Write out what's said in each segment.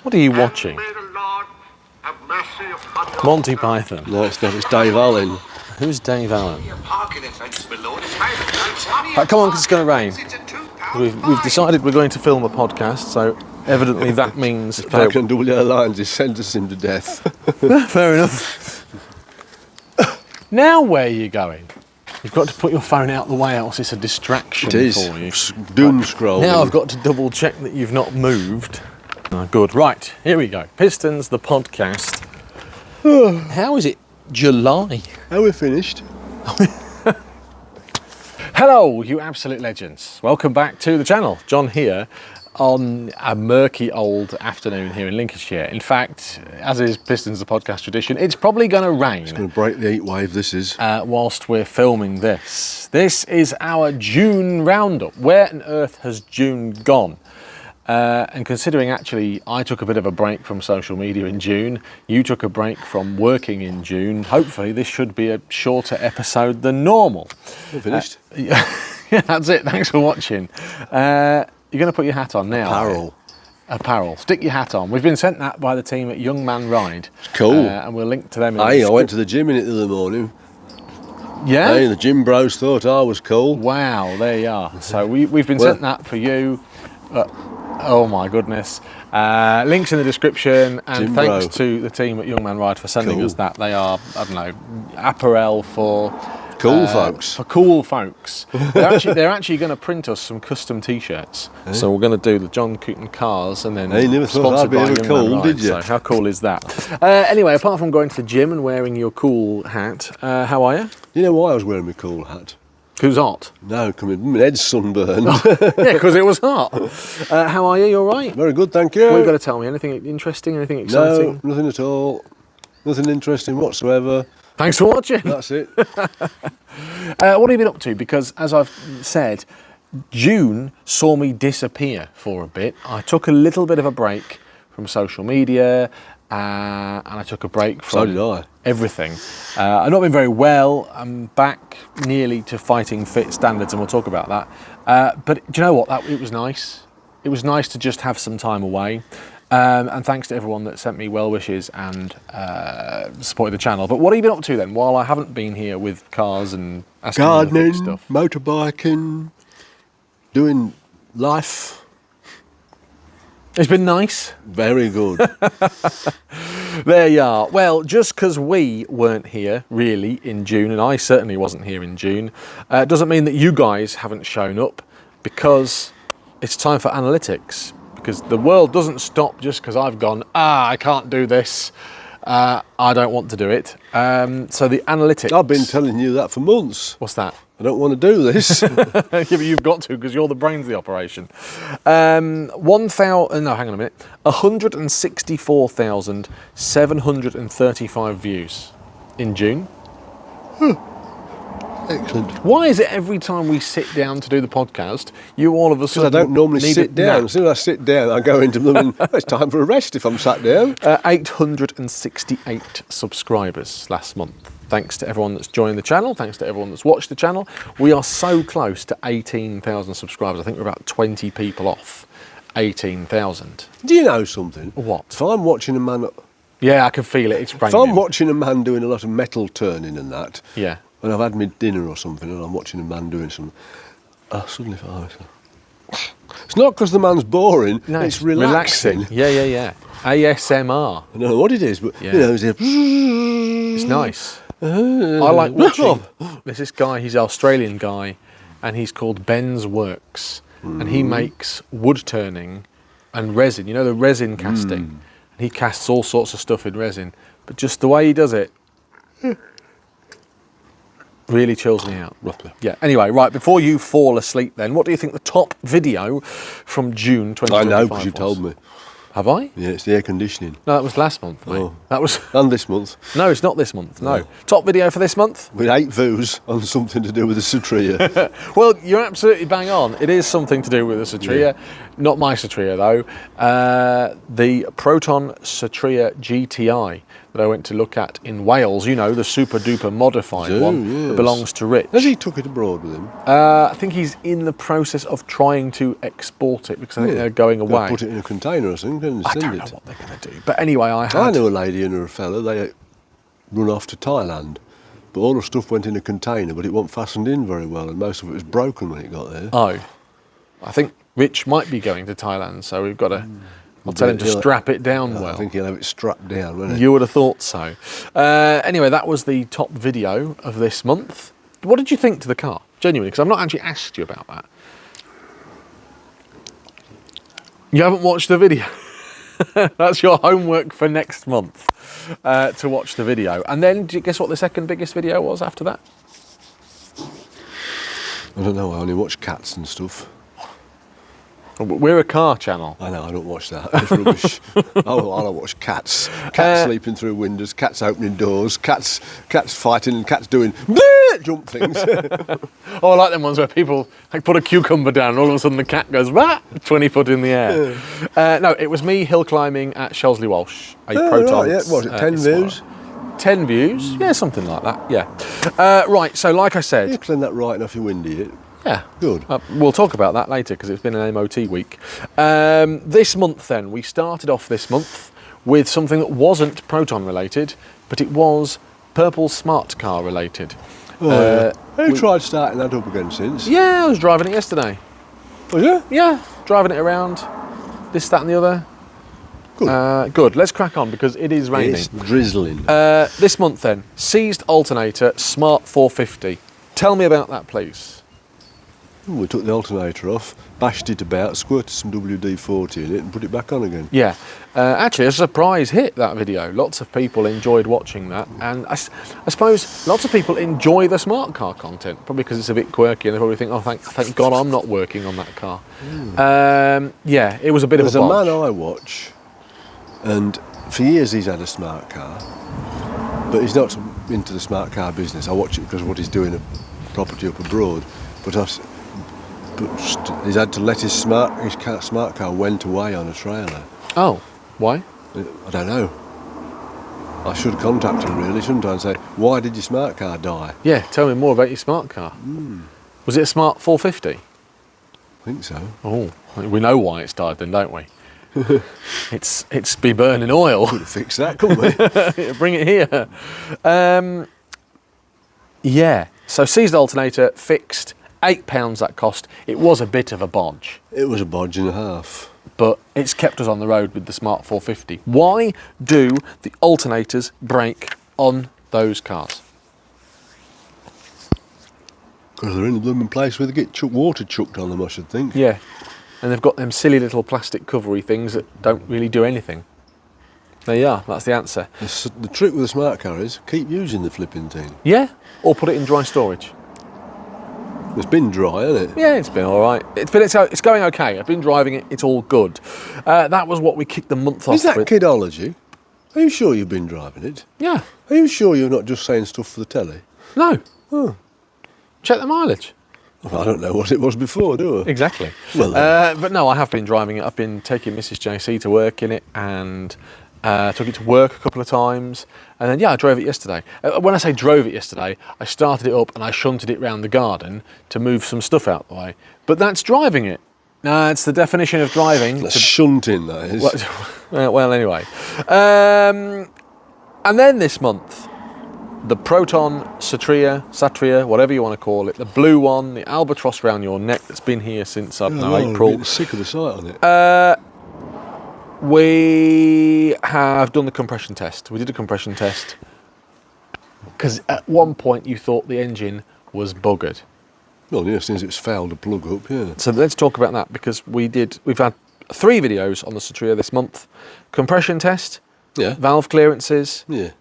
What are you watching? Monty Python. No, it's not. It's Dave Allen. Who's Dave Allen? Right, come on, 'cause it's going to rain. We've decided we're going to film a podcast, so evidently that means... If I can double your lines, he sentenced him to death. Fair enough. Now where are you going? You've got to put your phone out the way, else it's a distraction for you. Doom scrolling. Now I've got to double check that you've not moved. Oh, good. Right, here we go. Pistons, the podcast. How is it July? Are we finished? Hello, you absolute legends. Welcome back to the channel. John here on a murky old afternoon here in Lincolnshire. In fact, as is Pistons, the podcast tradition, it's probably going to rain. It's going to break the heat wave, this is. Whilst we're filming this. This is our June roundup. Where on earth has June gone? And considering actually I took a bit of a break from social media in June, you took a break from working in June, hopefully this should be a shorter episode than normal. We're finished. Yeah, that's it. Thanks for watching. You're going to put your hat on now. Apparel. Apparel. Stick your hat on. We've been sent that by the team at Young Man Ride. Cool. And we'll link to them in the I went to the gym in it the other morning. Yeah? Hey, the gym bros thought I was cool. Wow, there you are. So we've been sent that for you. Oh my goodness. Links in the description, and Jim thanks Bro. to the team at Young Man Ride for sending Cool. us that. They are, I don't know, apparel for Cool folks. For cool folks. They're actually going to print us some custom t-shirts. So we're going to do the John Cooten cars and then Hey, never thought I'd sponsored be by ever Young Man cool, Ride. did you? So how cool is that? Anyway, apart from going to the gym and wearing your cool hat, how are you? You know why I was wearing my cool hat? Who's hot? No, my head's sunburned. Yeah, because it was hot. How are you? You all right? Very good, thank you. What have you got to tell me? Anything interesting? Anything exciting? No, nothing at all. Nothing interesting whatsoever. Thanks for watching. That's it. What have you been up to? Because as I've said, June saw me disappear for a bit. I took a little bit of a break from social media and I took a break from So did I. everything. I've not been very well. I'm back nearly to fighting fit standards and we'll talk about that. But do you know what? It was nice. It was nice to just have some time away. And thanks to everyone that sent me well wishes and supported the channel. But what have you been up to then, while I haven't been here with cars and asking you to Gardening, fix stuff? motorbiking, doing life. It's been nice. Very good. There you are. Well, just because we weren't here really in June, and I certainly wasn't here in June, doesn't mean that you guys haven't shown up, because it's time for analytics. Because the world doesn't stop just because I've gone, I can't do this. I don't want to do it. So the analytics... I've been telling you that for months. What's that? I don't want to do this. Yeah, but you've got to, because you're the brains of the operation. 164,735 views in June. Excellent. Why is it every time we sit down to do the podcast, you all of a Because sudden I don't normally need sit a down. nap? As soon as I sit down, I go into them and it's time for a rest if I'm sat down. 868 subscribers last month. Thanks to everyone that's joined the channel. Thanks to everyone that's watched the channel. We are so close to 18,000 subscribers. I think we're about 20 people off 18,000. Do you know something? What? If I'm watching a man... Yeah, I can feel it. It's If raining. I'm watching a man doing a lot of metal turning and that, Yeah. when I've had my dinner or something and I'm watching a man doing something, I suddenly find it's not because the man's boring, No, it's relaxing. Yeah. ASMR. I don't know what it is, but Yeah. you know, It's nice. I like watching. There's this guy, he's an Australian guy, and he's called Ben's Works, and he makes wood turning and resin. You know, the resin casting. And he casts all sorts of stuff in resin, but just the way he does it really chills me out. Roughly. Yeah. Anyway, right, before you fall asleep then, what do you think the top video from June 2025 I know because you've was? told me. Have I? Yeah, it's the air conditioning. No, that was last month, mate. Oh. That was... And this month, No, it's not this month, no. Top video for this month? with 8 views on something to do with the Satria. Well, you're absolutely bang on. It is something to do with the Satria. Not my Satria, though. The Proton Satria GTI, that I went to look at in Wales. You know, the super duper modified one that belongs to Rich. Has he took it abroad with him? I think he's in the process of trying to export it because I think they're going away. Put it in a container or something. I don't know what they're going to do. But anyway, I know a lady and her fella. They run off to Thailand, but all the stuff went in a container, but it wasn't fastened in very well, and most of it was broken when it got there. Oh, I think Rich might be going to Thailand, so we've got to. I'll tell him to strap it down well. I think he'll have it strapped down, won't he? You would have thought so. Anyway, that was the top video of this month. What did you think to the car? Genuinely, because I've not actually asked you about that. You haven't watched the video. That's your homework for next month, to watch the video. And then, do you guess what the second biggest video was after that? I don't know, I only watch cats and stuff. We're a car channel. I know, I don't watch that. It's rubbish. I'll watch cats. Cats sleeping through windows, cats opening doors, cats fighting and cats doing jump things. Oh, I like them ones where people put a cucumber down and all of a sudden the cat goes 20 foot in the air. No, it was me hill climbing at Shelsley Walsh. A Proton. Right, yeah. What was it, 10 views? 10 views? Yeah, something like that, yeah. Right, so like I said... You cleaned that right enough, you windy it. Yeah. Good. We'll talk about that later because it's been an MOT week. This month then, we started off this month with something that wasn't Proton related, but it was Purple Smart Car related. Have you tried starting that up again since? Yeah, I was driving it yesterday. Was you? Yeah, driving it around, this, that and the other. Good. Good, let's crack on because it is raining. It's drizzling. This month then, seized alternator, Smart 450. Tell me about that, please. We took the alternator off, bashed it about, squirted some WD-40 in it and put it back on again. Yeah, actually a surprise hit, that video. Lots of people enjoyed watching that, and I suppose lots of people enjoy the smart car content, probably because it's a bit quirky and they probably think, oh thank God I'm not working on that car. Yeah, it was a bit of a bodge. There's a man I watch, and for years he's had a smart car, but he's not into the smart car business. I watch it because of what he's doing, a property up abroad, but he's had to let his smart car went away on a trailer. Oh, why? I don't know. I should contact him really, shouldn't I, and say, why did your smart car die? Yeah, tell me more about your smart car. Was it a Smart 450? I think so. Oh, we know why it's died then, don't we? It's be burning oil. Could have fixed that, couldn't we? Bring it here. Yeah, so seized alternator, fixed. £8 that cost. It was a bit of a bodge. It was a bodge and a half. But it's kept us on the road with the Smart 450. Why do the alternators break on those cars? Because they're in a blooming place where they get water chucked on them, I should think. Yeah, and they've got them silly little plastic covery things that don't really do anything. There you are, that's the answer. The trick with a smart car is keep using the flipping thing. Yeah, or put it in dry storage. It's been dry, hasn't it? Yeah, it's been all right. It's going okay. I've been driving it. It's all good. That was what we kicked the month off with. Is that kidology? Are you sure you've been driving it? Yeah. Are you sure you're not just saying stuff for the telly? No. Oh. Check the mileage. Well, I don't know what it was before, do I? Exactly. Well, but no, I have been driving it. I've been taking Mrs. JC to work in it and took it to work a couple of times. And then, yeah, I drove it yesterday. When I say drove it yesterday, I started it up and I shunted it round the garden to move some stuff out the way. But that's driving it. No, it's the definition of driving. That's shunting, that is. Well, anyway. And then this month, the Proton Satria, whatever you want to call it, the blue one, the albatross round your neck that's been here since, I don't know, April. I'm sick of the sight on it. We have done the compression test. We did a compression test because at one point you thought the engine was buggered. Well, yeah, since it's failed to plug up, yeah. So let's talk about that because we've had 3 videos on the Satria this month. Compression test, Yeah. valve clearances, Yeah.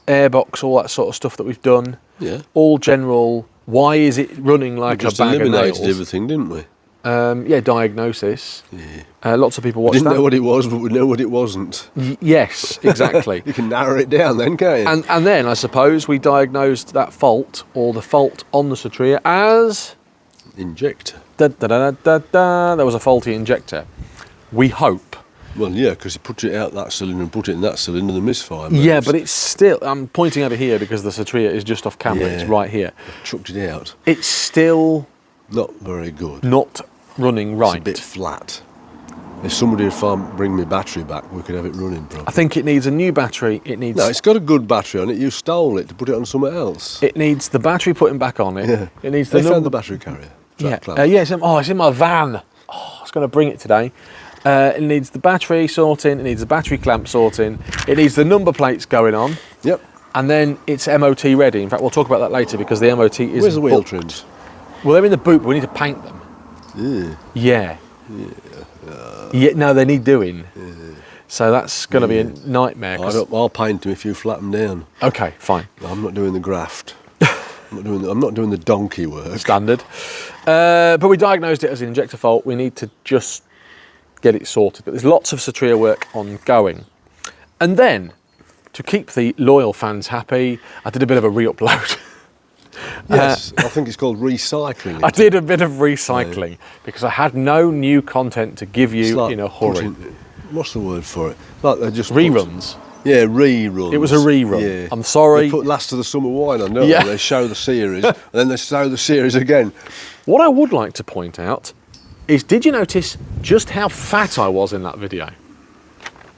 airbox, all that sort of stuff that we've done. Yeah. All general, why is it running like a bag of nails? Eliminated everything, didn't we? Yeah, diagnosis. Yeah. Lots of people watched Didn't that. know what it was, but we know what it wasn't. Yes, exactly. You can narrow it down then, can't you? And then, I suppose, we diagnosed that fault, or the fault on the Satria, as... Injector. There was a faulty injector. We hope Well, yeah, because he put it out that cylinder and put it in that cylinder, the Misfire moves. Yeah, but it's still, I'm pointing over here because the Satria is just off camera, it's right here. Chucked it out. It's still Not very good. not running right. It's a bit flat. If somebody would bring me battery back, we could have it running properly. I think it needs a new battery. It needs. No, it's got a good battery on it. You stole it to put it on somewhere else. It needs the battery putting back on it. Yeah. It needs They the found the battery carrier. Yeah, it's in my van. Oh, I was going to bring it today. It needs the battery sorting. It needs the battery clamp sorting. It needs the number plates going on. Yep. And then it's MOT ready. In fact, we'll talk about that later because the MOT is. Where's the wheel booked. trims? Well, they're in the boot, but we need to paint them. Yeah. Yeah. No, they need doing. So that's going to be a nightmare. I'll paint them if you flat them down. Okay, fine. I'm not doing the graft. I'm not doing the donkey work. Standard. But we diagnosed it as an injector fault. We need to just get it sorted. But there's lots of Satria work ongoing. And then, to keep the loyal fans happy, I did a bit of a re-upload. Yes, I think it's called recycling. I did a bit of recycling because I had no new content to give you like in a hurry. What's the word for it? Like they just Reruns. Yeah, reruns. It was a rerun. Yeah. I'm sorry. They put Last of the Summer Wine on, don't Yeah. they? They show the series, and then they show the series again. What I would like to point out is, did you notice just how fat I was in that video?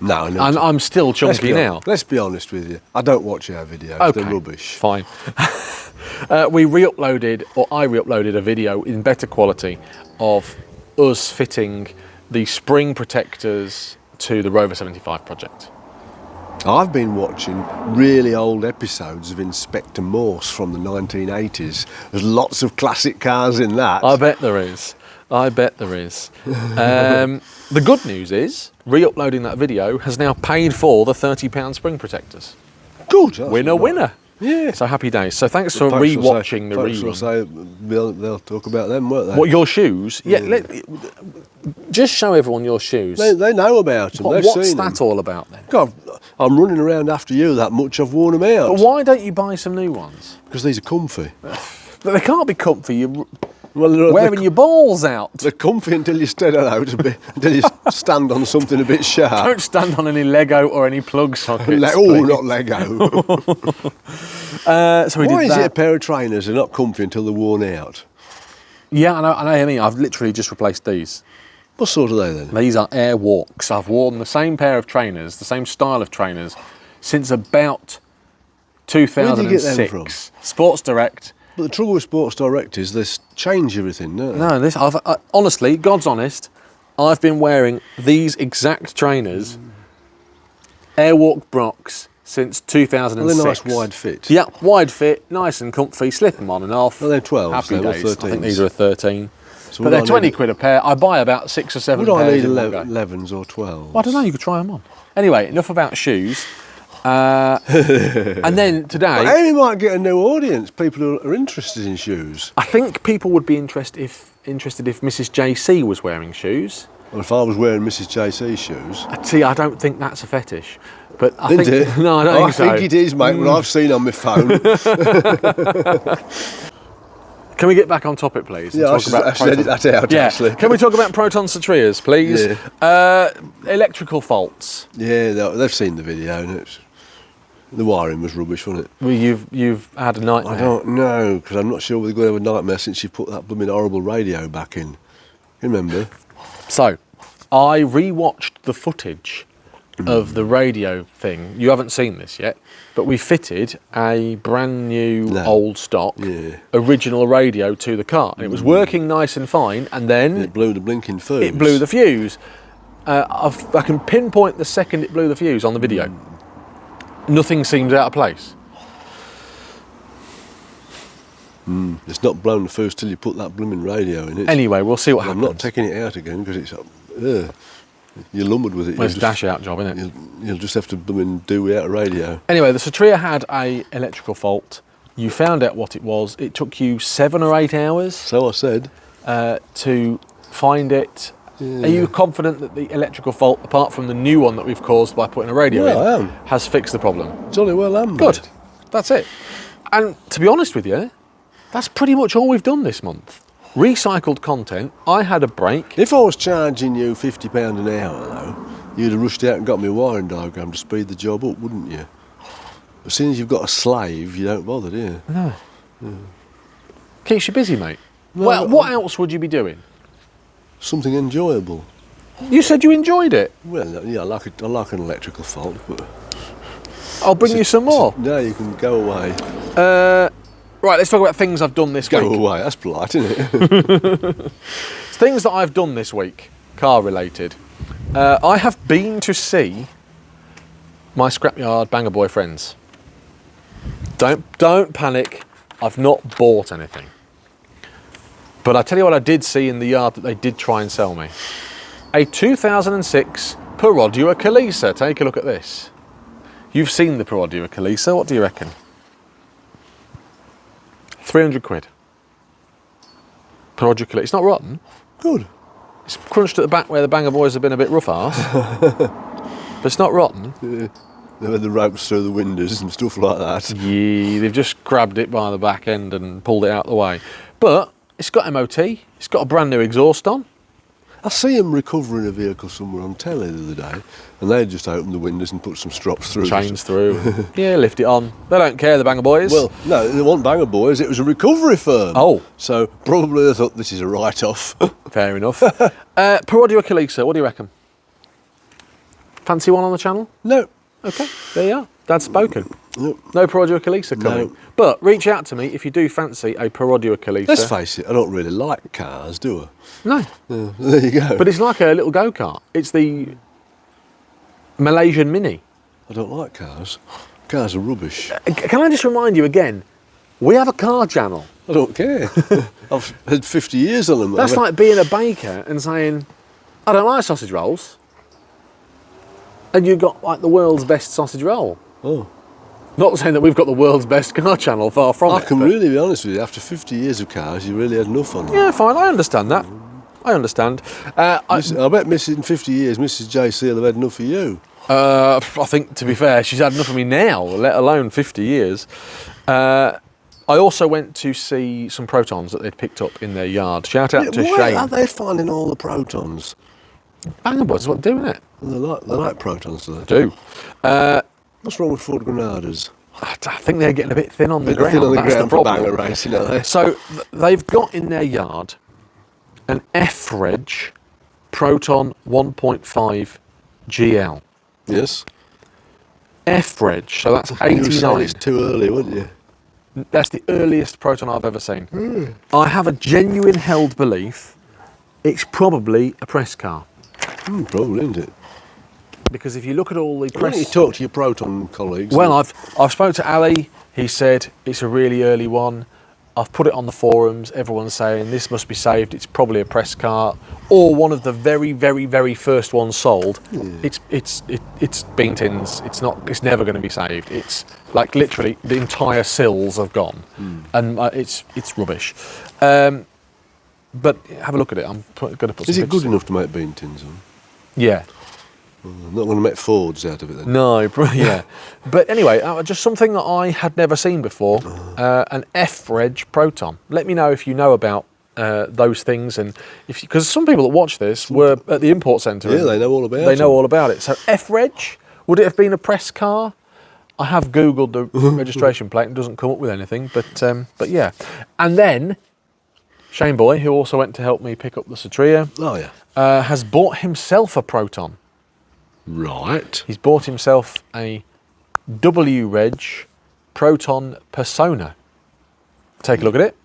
No, no. And I'm still chunky now. Let's be honest with you. I don't watch our videos. Okay, They're rubbish. Fine. We re-uploaded, or I re-uploaded a video in better quality of us fitting the spring protectors to the Rover 75 project. I've been watching really old episodes of Inspector Morse from the 1980s. There's lots of classic cars in that. I bet there is. I bet there is. The good news is, re-uploading that video has now paid for the £30 spring protectors. Good. Winner. Yeah. So happy days. So thanks for Folks will re-watching the folks will rerun. say they'll talk about them, won't they? What, your shoes? Yeah. Just show everyone your shoes. They know about them. They've What's seen that them. all about then? God, I'm running around after you that much. I've worn them out. But why don't you buy some new ones? Because these are comfy. But they can't be comfy. You're Well, wearing your balls out. They're comfy until you stand out a bit, until you stand on something a bit sharp. Don't stand on any Lego or any plug sockets. Not Lego. So we Why did is that. it a pair of trainers are not comfy until they're worn out? Yeah, I know what you mean. I've literally just replaced these. What sort are they then? These are Airwalks. I've worn the same pair of trainers, the same style of trainers, since about 2006. Where did you get them from? Sports Direct. But the trouble with Sports Direct is they change everything, don't they? No, honestly, God's honest, I've been wearing these exact trainers, Airwalk Brocs, since 2006. They're nice wide fit. Yeah, wide fit, nice and comfy, slip them on and off. Well, they're 12s, Happy they were days. I think 13s. these are a 13. So But would they're I 20 need- quid a pair. I buy about 6 or 7 Would I pairs need in one go. 11s or 12s? Well, I don't know, you could try them on. Anyway, enough about shoes. And then today, Well, Amy might get a new audience, people who are interested in shoes. I think people would be interested if Mrs. JC was wearing shoes. Well, if I was wearing Mrs. JC's shoes. See, I don't think that's a fetish. But I Isn't think it? no, I don't think so. I think it is, mate, what I've seen on my phone. Can we get back on topic, please? and Yeah, I talk about should edit that out, yeah. actually. Can we talk about Proton Satrias, please? Yeah. Electrical faults. Yeah, they've seen the video, and the wiring was rubbish, wasn't it? Well, you've had a nightmare. I don't know, because I'm not sure whether they're going to have a nightmare since you put that blooming horrible radio back in. You remember? So, I re-watched the footage of the radio thing. You haven't seen this yet, but we fitted a brand new old stock original radio to the car, and it was working nice and fine, and then It blew the blinking fuse. it blew the fuse. I can pinpoint the second it blew the fuse on the video. Nothing seems out of place. It's not blown the fuse till you put that blooming radio in it. Anyway, we'll see what I'm happens. not taking it out again because it's you're lumbered with it. Well, it's a dash out job, isn't it? You'll just have to blooming do without a radio. Anyway, the Satria had a electrical fault. You found out what it was. It took you 7 or 8 hours So I said. to find it. Are you confident that the electrical fault, apart from the new one that we've caused by putting a radio in, I am. has fixed the problem? Jolly well am. Good. mate. That's it. And to be honest with you, that's pretty much all we've done this month. Recycled content. I had a break. If I was charging you £50 an hour though, You'd have rushed out and got me a wiring diagram to speed the job up, wouldn't you? As soon as you've got a slave, you don't bother, do you? No. Keeps you busy, mate. No, Well, what else would you be doing? Something enjoyable. You said you enjoyed it. Well, yeah, I like an electrical fault, but... I'll bring you some more. No, you can go away. Right, let's talk about things I've done this week. Go away, that's polite, isn't it? Things that I've done this week, car related. I have been to see my Scrapyard Banger Boy friends. Don't panic, I've not bought anything. But I tell you what I did see in the yard that they did try and sell me. A 2006 Perodua Kelisa. Take a look at this. You've seen the Perodua Kelisa, what do you reckon? 300 quid. Perodua Kelisa, it's not rotten. Good. It's crunched at the back where the Banger Boys have been a bit rough arse. But it's not rotten. Yeah. They've had the ropes through the windows and stuff like that. Yeah, they've just grabbed it by the back end and pulled it out of the way. But it's got MOT, it's got a brand new exhaust on. I see them recovering a vehicle somewhere on telly the other day, and they just opened the windows and put some strops through. Chains through. Yeah, lift it on. They don't care, the Banger Boys. Well, no, they weren't Banger Boys, it was a recovery firm. Oh. So probably they thought this is a write-off. Fair enough. Perodua Kelisa, what do you reckon? Fancy one on the channel? No. Okay, there you are. Dad's spoken. No. No Perodua Kelisa coming. No. But reach out to me if you do fancy a Perodua Kelisa. Let's face it, I don't really like cars, do I? No. There you go. But it's like a little go-kart. It's the Malaysian Mini. I don't like cars. Cars are rubbish. Can I just remind you again, we have a car channel. I don't care. I've had 50 years on them. That's like being a baker and saying, I don't like sausage rolls. And you've got like the world's best sausage roll. Oh. Not saying that we've got the world's best car channel, far from it. I can really be honest with you, after 50 years of cars, you really had enough on them. Yeah, fine, I understand that. I understand. I bet in 50 years, Mrs. JC will have had enough of you. I think, to be fair, she's had enough of me now, let alone 50 years. I also went to see some Protons that they'd picked up in their yard. Shout out to Where Shane. are they finding all the Protons? Banger Boys is what they're doing it. They like Protons, do they? Do. What's wrong with Ford Granadas? I think they're getting a bit thin on the ground. Thin on the That's ground the for problem. banger racing, are they? So they've got in their yard an F-Reg Proton 1.5 GL. Yes. F-Reg, so that's You were saying 89. it's too early, weren't you? That's the earliest Proton I've ever seen. I have a genuine held belief it's probably a press car. Probably, isn't it? Because if you look at all the Why don't you press... talk to your Proton colleagues? Well, I've spoke to Ali. He said it's a really early one. I've put it on the forums. Everyone's saying this must be saved. It's probably a press car or one of the very, very, very first ones sold. It's bean tins. It's never going to be saved. It's like literally the entire sills have gone, and it's rubbish. But have a look at it. I'm going to put. Is some it good pictures. enough to make bean tins on? Yeah. I'm not going to make Fords out of it then. No, yeah. But anyway, just something that I had never seen before, an F-Reg Proton. Let me know if you know about those things, and because some people that watch this were at the import centre. Yeah, they know all about it. They know all about it. So F-Reg, would it have been a press car? I have Googled the registration plate and it doesn't come up with anything, but yeah. And then Shane Boy, who also went to help me pick up the Satria, Oh, yeah. has bought himself a Proton. Right. He's bought himself a W-Reg Proton Persona. Take a look at it.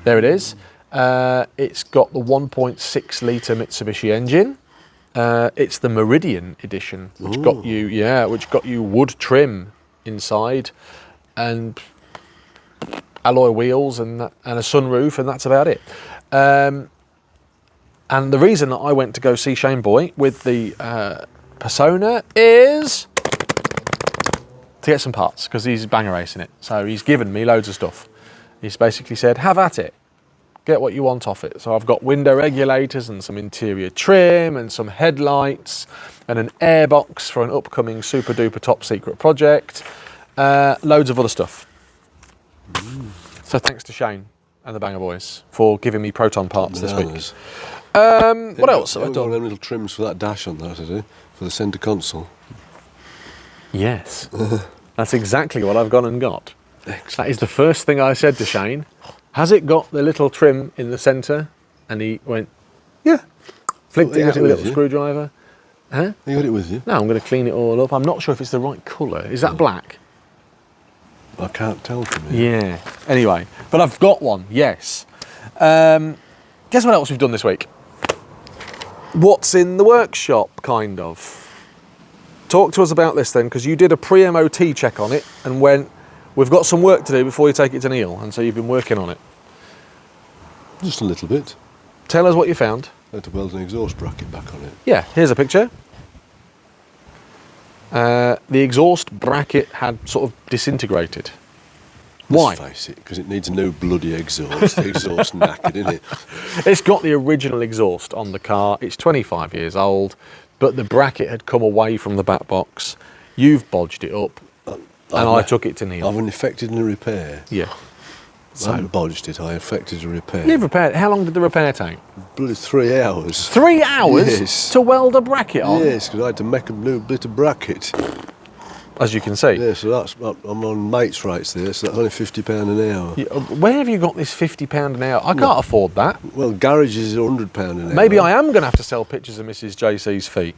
There it is. It's got the 1.6 litre Mitsubishi engine. It's the Meridian edition, which got you wood trim inside and alloy wheels and a sunroof, and that's about it. And the reason that I went to go see Shane Boy with the Persona is to get some parts, because he's banger racing it. So he's given me loads of stuff. He's basically said, have at it. Get what you want off it. So I've got window regulators and some interior trim and some headlights and an airbox for an upcoming super duper top secret project. Loads of other stuff. So thanks to Shane and the Banger Boys for giving me Proton parts this week. What else have I I've got done? them little trims for that dash on that, I do, for the centre console. Yes, that's exactly what I've gone and got. Excellent. That is the first thing I said to Shane. Has it got the little trim in the centre? And he went, yeah. Flicked it out with a little screwdriver. Huh? You got it with you? No, I'm going to clean it all up. I'm not sure if it's the right colour. Is that black? I can't tell from here. Yeah. Anyway, but I've got one, yes. Guess what else we've done this week? What's in the workshop, kind of. Talk to us about this then, because you did a pre-MOT check on it and went, we've got some work to do before you take it to Neil, and so you've been working on it. Just a little bit. Tell us what you found. I had to weld an exhaust bracket back on it. Yeah, here's a picture. The exhaust bracket had sort of disintegrated. Why? Let's face it, because it needs a new bloody exhaust. The exhaust knackered, isn't it? It's got the original exhaust on the car. It's 25 years old, but the bracket had come away from the back box. You've bodged it up, and I took it to Neil. I've effected a repair. Yeah. I haven't bodged it, I effected a repair. You've repaired. How long did the repair take? Bloody 3 hours. 3 hours Yes. to weld a bracket on? Yes, because I had to make a new bit of bracket. As you can see. Yeah, so that's, I'm on mates rates there, so that's only £50 an hour. Where have you got this £50 an hour? I can't afford that. Well, garages are £100 an hour. Maybe I am going to have to sell pictures of Mrs. JC's feet.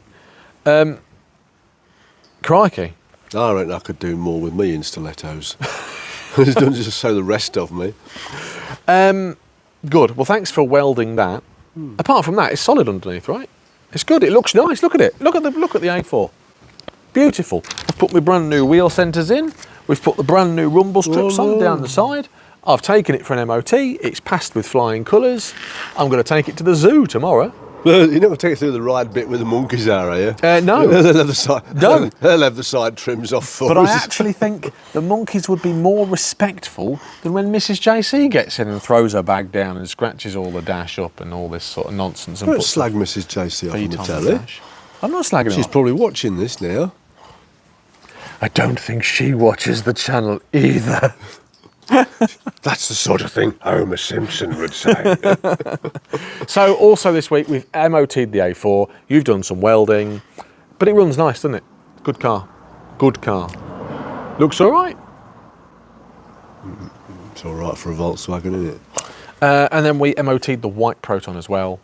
Crikey. I reckon I could do more with me in stilettos. It's done just so the rest of me. Good. Well, thanks for welding that. Apart from that, it's solid underneath, right? It's good. It looks nice. Look at it. Look at the A4. Beautiful. I've put my brand new wheel centres in. We've put the brand new rumble strips on down the side. I've taken it for an MOT. It's passed with flying colours. I'm going to take it to the zoo tomorrow. Well, you're not going to take it through the ride bit where the monkeys are you? No. They'll have the side, No. They'll have the side trims off for But us. I actually think the monkeys would be more respectful than when Mrs. JC gets in and throws her bag down and scratches all the dash up and all this sort of nonsense. And Don't puts slag Mrs. JC off on feet the on telly. dash. I'm not slagging her She's off. probably watching this now. I don't think she watches the channel either. That's the sort of thing Homer Simpson would say. So also this week we've MOT'd the A4. You've done some welding, but it runs nice, doesn't it? Good car. Good car. Looks all right. It's all right for a Volkswagen, isn't it? And then we MOT'd the white Proton as well.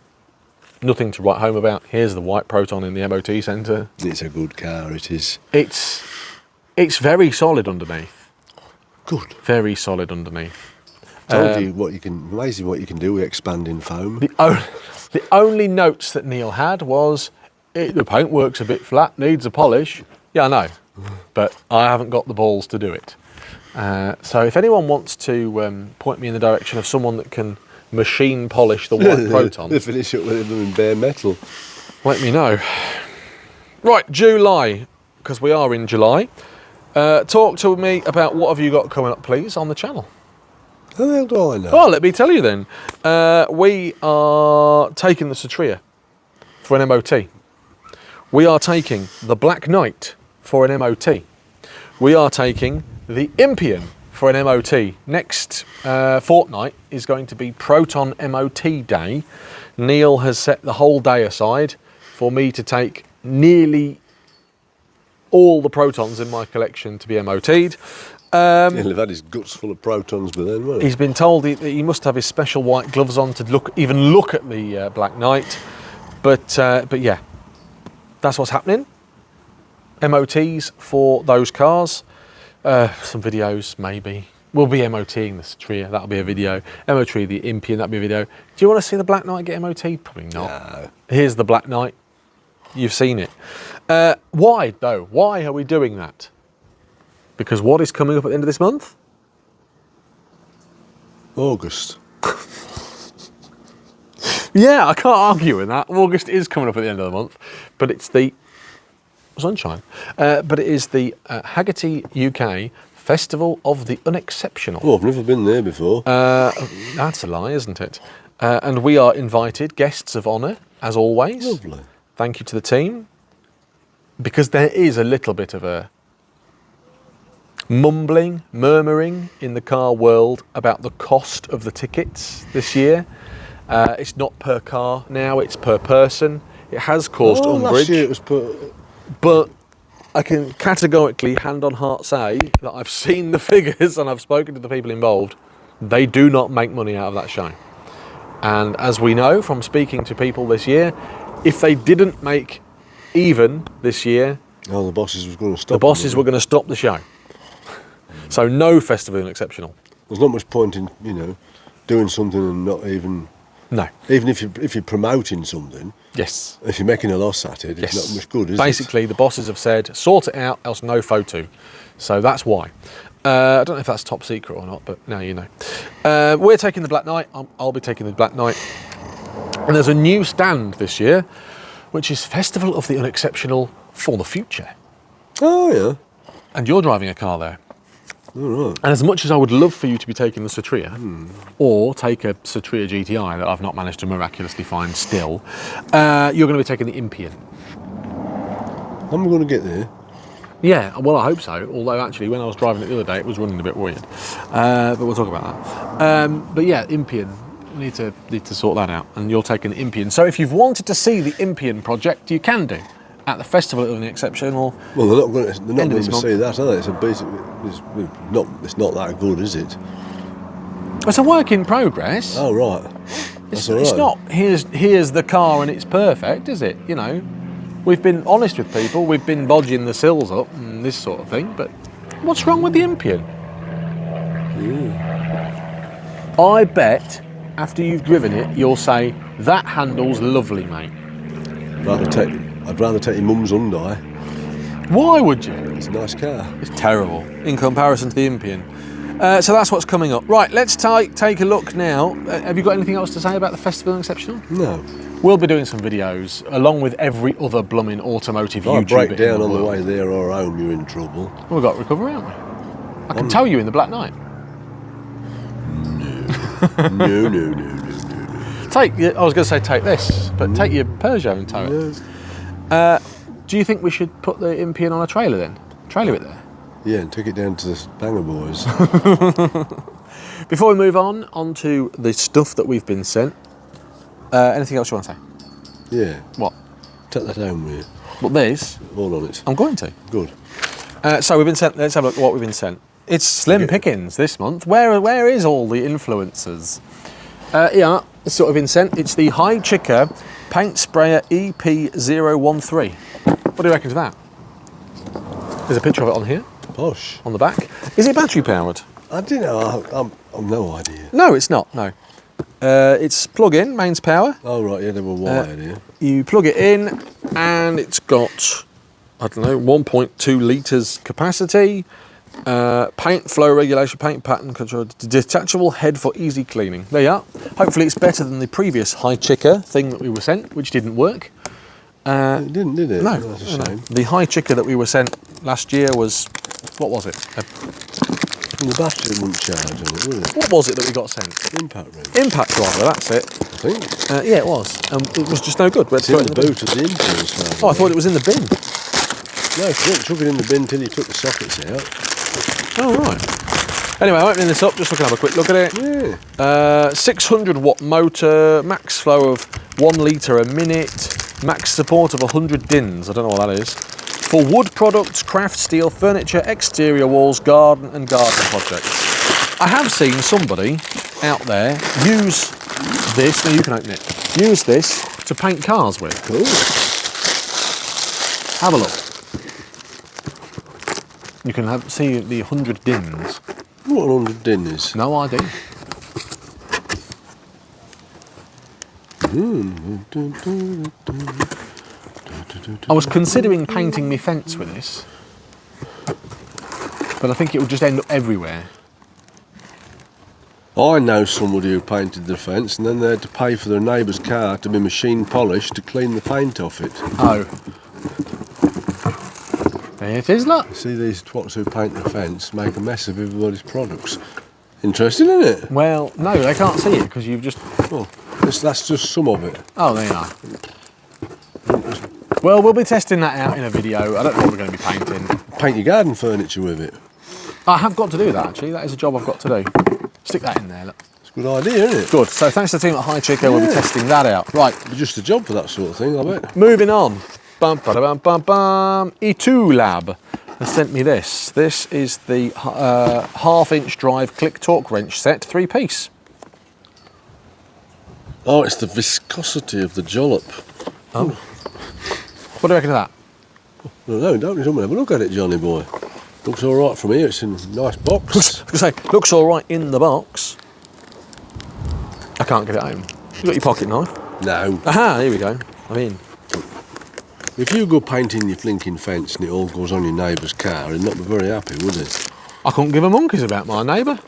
Nothing to write home about. Here's the white Proton in the MOT centre. It's a good car, it is. It's very solid underneath. Good. Very solid underneath. Told you what you can. Amazing what you can do with expanding foam. The only notes that Neil had was, the paintwork's a bit flat, needs a polish. Yeah, I know, but I haven't got the balls to do it. So if anyone wants to point me in the direction of someone that can machine polish the white Proton, They finish up with them in bare metal. let me know. Right, July, because we are in July. Talk to me about what have you got coming up, please, on the channel. How the hell do I know? Well, let me tell you then. We are taking the Satria for an MOT. We are taking the Black Knight for an MOT. We are taking the Impian for an MOT. Next fortnight is going to be Proton MOT day. Neil has set the whole day aside for me to take nearly all the Protons in my collection to be MOT'd. He'll have had his guts full of Protons by then, won't he? He's been told he must have his special white gloves on to even look at the Black Knight. But yeah, that's what's happening. MOTs for those cars. Some videos, maybe. We'll be MOTing the Satria, that'll be a video. MOT the Impian, that'll be a video. Do you want to see the Black Knight get MOT? Probably not. No. Here's the Black Knight. You've seen it. Why, though? Why are we doing that? Because what is coming up at the end of this month? August. Yeah, I can't argue with that. August is coming up at the end of the month, but it's the sunshine. But it is the Hagerty UK Festival of the Unexceptional. Oh, I've never been there before. That's a lie, isn't it? And we are invited, guests of honour, as always. Lovely. Thank you to the team, because there is a little bit of a murmuring in the car world about the cost of the tickets this year. It's not per car now, it's per person. It has caused umbrage. Last year it was But I can categorically, hand on heart, say that I've seen the figures and I've spoken to the people involved. They do not make money out of that show. And as we know from speaking to people this year, if they didn't make even this year, the bosses was going to stop. The bosses were going to stop the show. So no festival Unexceptional. There's not much point in doing something and not even. No. Even if you're promoting something. Yes. If you're making a loss at it, it's not much good, is Basically, the bosses have said, sort it out, else no photo. So that's why. I don't know if that's top secret or not, but now you know. We're taking the Black Knight. I'll be taking the Black Knight. And there's a new stand this year, which is Festival of the Unexceptional for the Future. Oh, yeah. And you're driving a car there. All right. And as much as I would love for you to be taking the Satria, or take a Satria GTI that I've not managed to miraculously find still, you're going to be taking the Impian. I'm going to get there. Yeah, well, I hope so. Although, actually, when I was driving it the other day, it was running a bit weird. But we'll talk about that. But yeah, Impian. Need to sort that out. And you're taking the Impian. So if you've wanted to see the Impian project, you can do at the Festival of the Unexceptional. Well, they're not going to month. see that, are they? It's not that good, is it? It's a work in progress. Oh, right. That's all right. It's not here's the car and it's perfect, is it? You know, we've been honest with people. We've been bodging the sills up and this sort of thing. But what's wrong with the Impian? I bet after you've driven it, you'll say that handle's lovely, mate. I'd rather take your mum's Hyundai. Why would you? It's a nice car. It's terrible in comparison to the Impian. So that's what's coming up. Right, let's take a look now. Have you got anything else to say about the Festival Unexceptional? No. We'll be doing some videos, along with every other blooming automotive YouTuber. If I break down on the way there or home, you're in trouble. We've got recovery, haven't we? I can tow you in the Black Knight. No. I was going to say take this, but take your Peugeot and tow it. Do you think we should put the Impian on a trailer then? Trailer it there? Yeah, and take it down to the Banger Boys. Before we move on to the stuff that we've been sent, anything else you want to say? Yeah. What? Take that home with you. What, this? All on it. I'm going to. Good. So we've been sent. Let's have a look at what we've been sent. It's slim pickings this month. Where is all the influencers? Yeah, it's sort of been sent. It's the High Chicker Paint Sprayer EP013. What do you reckon to that? There's a picture of it on here. Posh. On the back. Is it battery powered? I don't know. I've no idea. No, it's not. No. It's plug-in, mains power. Oh right, yeah, they were wired here. You plug it in, and it's got 1.2 litres capacity. Paint flow regulation, paint pattern control, detachable head for easy cleaning. There you are. Hopefully it's better than the previous High Chicker thing that we were sent, which didn't work. It didn't, did it? No, That's a shame. The High Chicker that we were sent last year was, what was it? The battery wouldn't charge on it, would it? What was it that we got sent? Impact ring. Impact driver, that's it. I think. Yeah, it was. It was just no good. It's in the boot of the influence. Oh, I thought it was in the bin. No, you took it in the bin till you took the sockets out. Oh, right. Anyway, I'm opening this up just so I can have a quick look at it. Yeah. 600 watt motor, max flow of 1 litre a minute, max support of 100 DINs, I don't know what that is. For wood products, craft steel, furniture, exterior walls, garden and garden projects. I have seen somebody out there use this, now you can open it, use this to paint cars with. Cool. Have a look. You can see the 100 DINs. What 100 DIN is? No idea. I was considering painting my fence with this, but I think it would just end up everywhere. I know somebody who painted the fence and then they had to pay for their neighbour's car to be machine polished to clean the paint off it. Oh. There it is, look. See these twats who paint the fence make a mess of everybody's products. Interesting, isn't it? Well, no, they can't see it because you've just... Well, that's just some of it. Oh, there you are. Well, we'll be testing that out in a video. I don't know what we're going to be painting. Paint your garden furniture with it. I have got to do that, actually. That is a job I've got to do. Stick that in there, look. It's Good idea, isn't it? Good. So thanks to the team at High Chico, we'll be testing that out. Right. Just a job for that sort of thing, I bet. Moving on. Bum, ba, bum, bum, bum. E2 Lab has sent me this. This is the half-inch drive click torque wrench set, 3-piece. Oh, it's the viscosity of the jollop. Oh. What do you reckon of that? No, don't have a look at it, Johnny boy. Looks all right from here. It's in a nice box. I was going to say, looks all right in the box. I can't get it home. You got your pocket knife? No. Aha, here we go. I'm in. If you go painting your flinking fence and it all goes on your neighbour's car, he'd not be very happy, would he? I couldn't give a monkeys about my neighbour.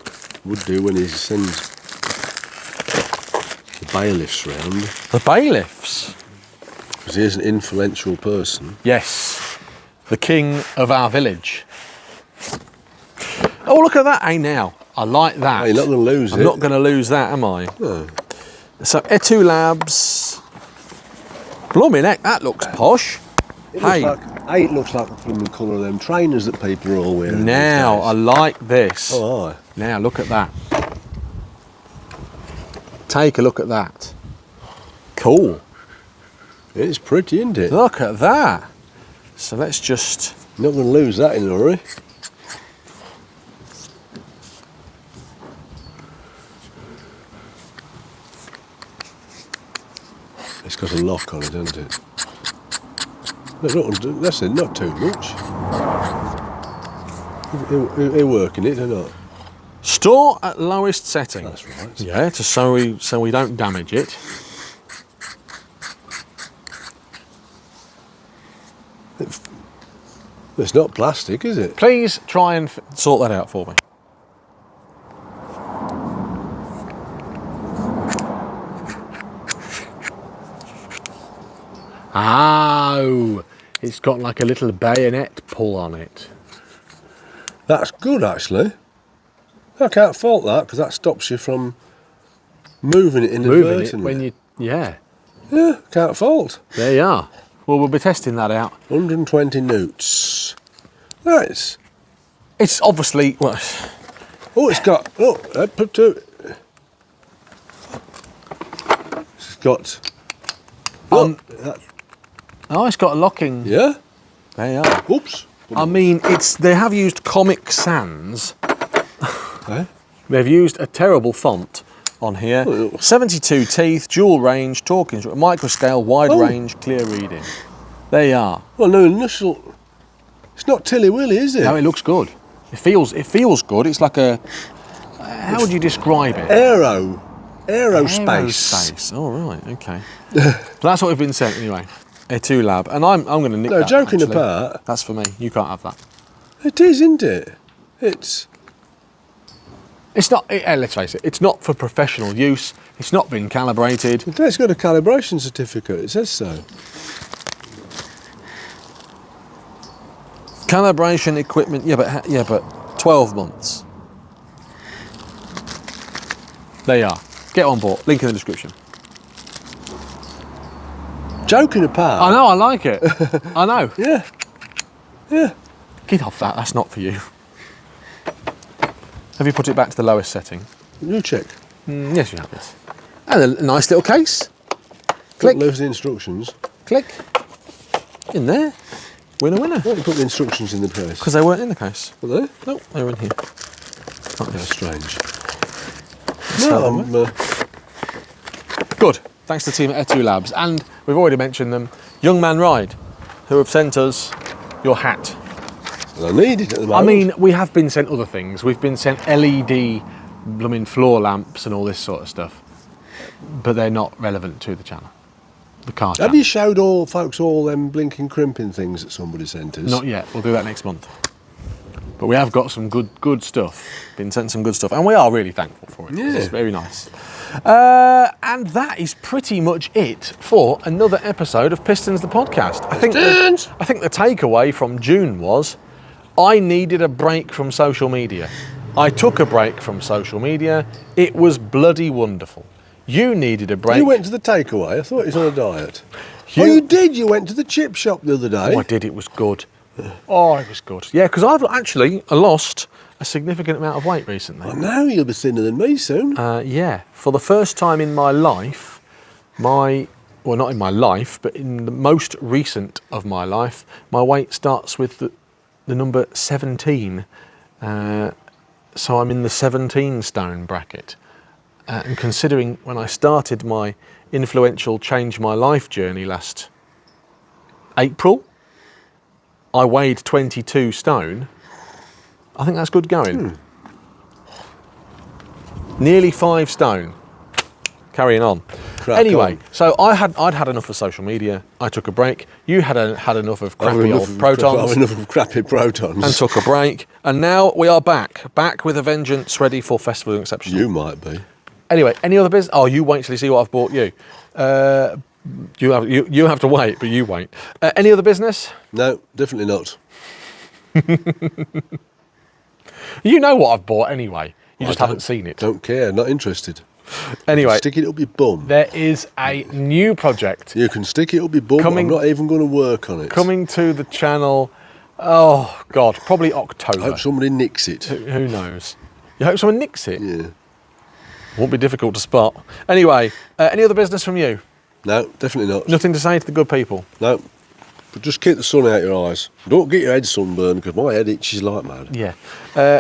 Would do when he sends the bailiffs round. The bailiffs? Because he is an influential person. Yes. The king of our village. Oh, look at that, hey now. I like that. Hey, you're not going to lose it. I'm not going to lose that, am I? No. So, E2 Labs. Blooming heck, that looks posh. Hey. It looks like the blooming colour of them trainers that people are all wearing. Now, I like this. Oh, aye. Now, look at that. Take a look at that. Cool. It's pretty, isn't it? Look at that. So let's just... You're not going to lose that in a hurry. It's got a lock on it, hasn't it? No, that's it, not too much. They're working it or not? Store at lowest setting. That's right. Yeah, so we don't damage it. It's not plastic, is it? Please try and sort that out for me. Oh, it's got like a little bayonet pull on it. That's good, actually. I can't fault that because that stops you from moving it inadvertently. When you, yeah. Yeah, can't fault. There you are. Well, we'll be testing that out. 120 newts. Nice. It's obviously, well, Oh, it's got. Oh, it's got. oh, it's got a locking. Yeah. There you are. Oops. I mean, they have used Comic Sans. Eh? They've used a terrible font on here. Oh. 72 teeth, dual range, torque instrument, microscale, wide range, clear reading. There you are. Well, no initial. It's not Tilly Willy, is it? No, it looks good. It feels good. It's like a. How would you describe it? Aerospace. Aerospace. All right. Okay. So that's what we've been sent anyway. E2 Lab, and I'm going to nick that. No, joking actually. apart. That's for me. You can't have that. It is, isn't it? It's not. Let's face it. It's not for professional use. It's not been calibrated. It's got a calibration certificate. It says so. Calibration equipment. Yeah, but 12 months. There you are. Get on board. Link in the description. Joking apart. I know. I like it. I know. Yeah. Yeah. Get off that. That's not for you. Have you put it back to the lowest setting? You check. Yes, you have. Yes. And a nice little case. Click. Don't lose the instructions. Click. In there. Winner, winner. Why don't you put the instructions in the press? Because they weren't in the case. Were they? No, they were in here. That's strange. No, No, good. Thanks to the team at E2 Labs. And we've already mentioned them. Young Man Ride, who have sent us your hat. I need it at the moment. I mean, we have been sent other things. We've been sent LED blooming floor lamps and all this sort of stuff. But they're not relevant to the channel. The car channel. Have you showed all folks all them blinking crimping things that somebody sent us? Not yet. We'll do that next month. But we have got some good stuff. Been sent some good stuff. And we are really thankful for it. Yeah. It's very nice. And that is pretty much it for another episode of Pistons the Podcast. I think the takeaway from June was I needed a break from social media. I took a break from social media. It was bloody wonderful. You needed a break. You went to the takeaway. I thought he was on a diet. Oh, you did. You went to the chip shop the other day. Oh, I did. It was good. Oh, it was good. Yeah, because I've actually lost a significant amount of weight recently. I know, you'll be thinner than me soon. Yeah, for the first time in my life, well, not in my life, but in the most recent of my life, my weight starts with the number 17. So I'm in the 17 stone bracket. And considering when I started my influential Change My Life journey last April, I weighed 22 stone. I think that's good going. Nearly 5 stone. Carrying on. Anyway, so I'd had enough of social media. I took a break. You had enough of crappy old protons. Enough of crappy protons. And took a break. And now we are back with a vengeance, ready for Festival Unexceptional. You might be. Anyway, any other business? Oh, you wait till you see what I've bought you. You have to wait, but you wait. Any other business? No, definitely not. You know what I've bought anyway. You just haven't seen it. Don't care, not interested. Anyway, stick it up your bum. There is a new project. You can stick it up your bum. I'm not even going to work on it. Coming to the channel. Oh God, probably October. I hope somebody nicks it. Who knows? You hope someone nicks it? Yeah. Won't be difficult to spot. Anyway, any other business from you? No, definitely not. Nothing to say to the good people? No. But just keep the sun out your eyes. Don't get your head sunburned, because my head itches like mad. Yeah.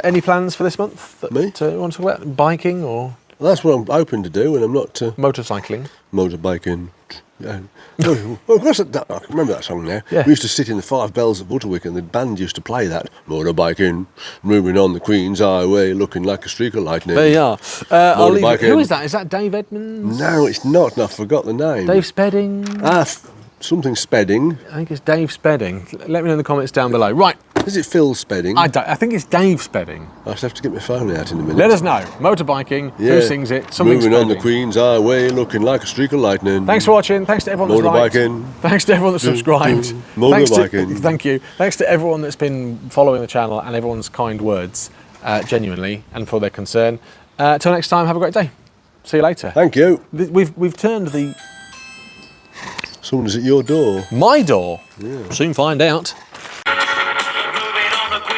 Any plans for this month? Me? You want to talk about biking or? Well, that's what I'm hoping to do when I'm not... motorcycling. Motorbiking. Yeah. Well, I remember that song now. Yeah. We used to sit in the 5 Bells at Butterwick and the band used to play that. Motorbiking, moving on the Queen's Highway, looking like a streak of lightning. There you are. Motorbiking. Who is that? Is that Dave Edmonds? No, it's not, and I forgot the name. Dave Spedding? Something Spedding. I think it's Dave Spedding. Let me know in the comments down below. Right. Is it Phil Spedding? I think it's Dave Spedding. I'll have to get my phone out in a minute. Let us know. Motorbiking, who sings it, something Moving Spedding. on the Queen's Highway, looking like a streak of lightning. Thanks for watching. Thanks to everyone that's Motorbiking. liked. Thanks to everyone that's subscribed. Motorbiking. Thank you. Thanks to everyone that's been following the channel and everyone's kind words, genuinely, and for their concern. Till next time, have a great day. See you later. Thank you. We've turned the... Someone's at your door. My door? Yeah. Soon find out.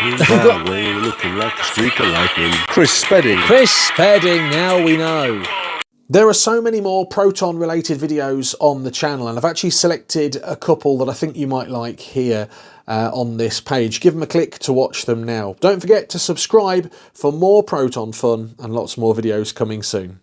Highway, looking like a streak of lightning. Chris Spedding. Chris Spedding, now we know. There are so many more Proton related videos on the channel, and I've actually selected a couple that I think you might like here on this page. Give them a click to watch them now. Don't forget to subscribe for more Proton fun and lots more videos coming soon.